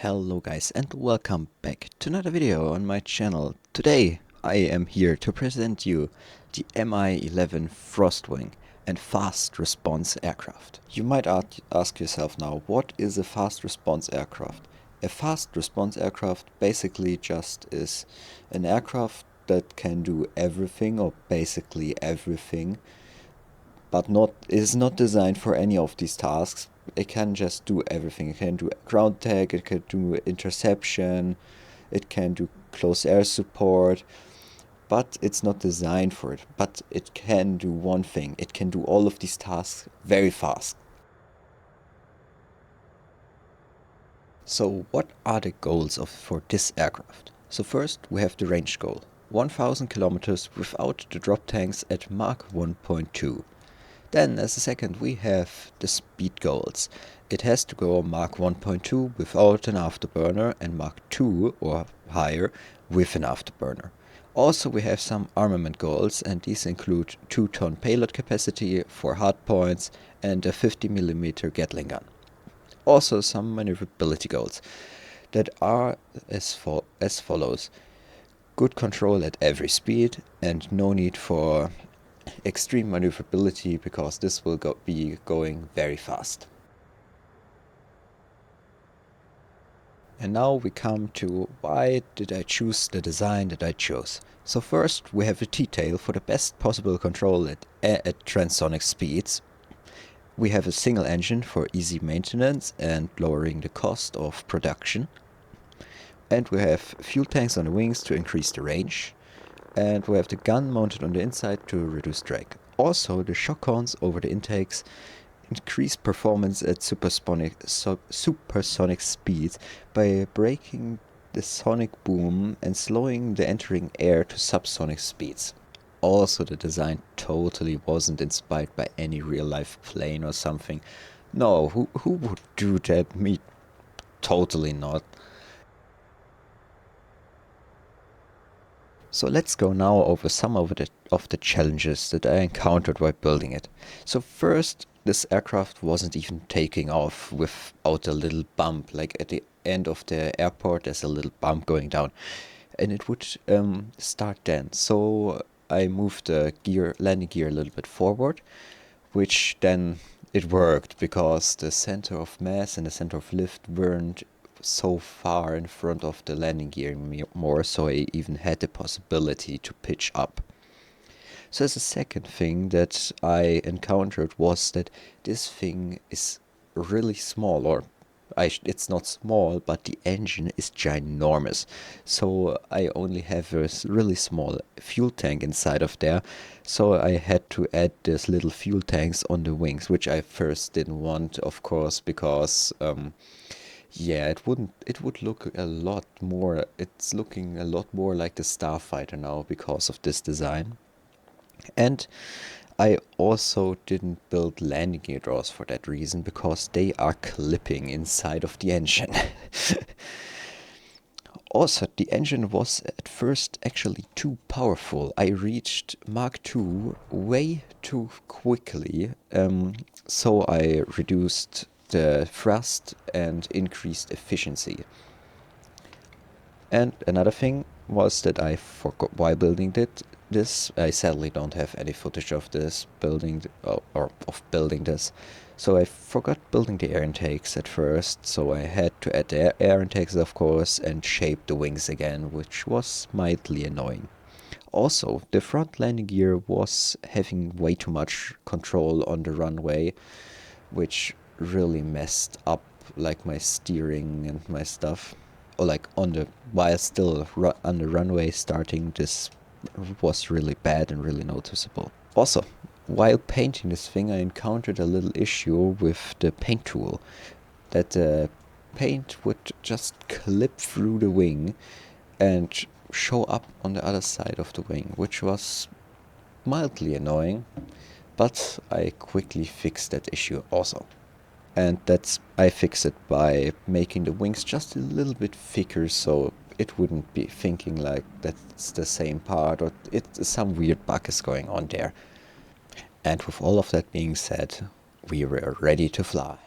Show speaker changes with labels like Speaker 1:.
Speaker 1: Hello guys and welcome back to another video on my channel. Today I am here to present you the MI-11 Frostwing and fast response aircraft. You might ask yourself now, what is a fast response aircraft? A fast response aircraft basically just is an aircraft that can do everything or basically everything, but is not designed for any of these tasks. It can just do everything. It can do ground tag, it can do interception, it can do close air support, but it's not designed for it. But it can do one thing. It can do all of these tasks very fast. So what are the goals for this aircraft? So first we have the range goal. 1000 kilometers without the drop tanks at Mach 1.2. Then as a second we have the speed goals. It has to go Mach 1.2 without an afterburner and Mach 2 or higher with an afterburner. Also we have some armament goals, and these include 2-ton payload capacity, 4 hardpoints and a 50mm Gatling gun. Also some maneuverability goals that are as follows. Good control at every speed and no need for extreme maneuverability, because this will be going very fast. And now we come to why did I choose the design that I chose. So first we have a T-tail for the best possible control at transonic speeds. We have a single engine for easy maintenance and lowering the cost of production. And we have fuel tanks on the wings to increase the range. And we have the gun mounted on the inside to reduce drag. Also, the shock horns over the intakes increase performance at supersonic speeds by breaking the sonic boom and slowing the entering air to subsonic speeds. Also, the design totally wasn't inspired by any real-life plane or something. No, who would do that? Me, totally not. So let's go now over some of the challenges that I encountered while building it. So first, this aircraft wasn't even taking off without a little bump. Like at the end of the airport there's a little bump going down, and it would start then. So I moved the landing gear a little bit forward, which then it worked because the center of mass and the center of lift weren't so far in front of the landing gear more, so I even had the possibility to pitch up. So as a second thing that I encountered was that this thing is really small, or it's not small, but the engine is ginormous. So I only have a really small fuel tank inside of there, so I had to add these little fuel tanks on the wings, which I first didn't want, of course, because yeah, it would look a lot more, it's looking a lot more like the Starfighter now because of this design. And I also didn't build landing gear drawers for that reason, because they are clipping inside of the engine. Also, the engine was at first actually too powerful. I reached Mach 2 way too quickly, so I reduced the thrust and increased efficiency. And another thing was that I forgot while building this. I sadly don't have any footage of this building or of building this. So I forgot building the air intakes at first, so I had to add the air intakes, of course, and shape the wings again, which was mildly annoying. Also, the front landing gear was having way too much control on the runway, which really messed up like my steering and my stuff. Or like while still on the runway starting, this was really bad and really noticeable. Also, while painting this thing I encountered a little issue with the paint tool, that the paint would just clip through the wing and show up on the other side of the wing, which was mildly annoying, but I quickly fixed that issue also. And I fixed it by making the wings just a little bit thicker, so it wouldn't be thinking like that's the same part, or some weird bug is going on there. And with all of that being said, we were ready to fly.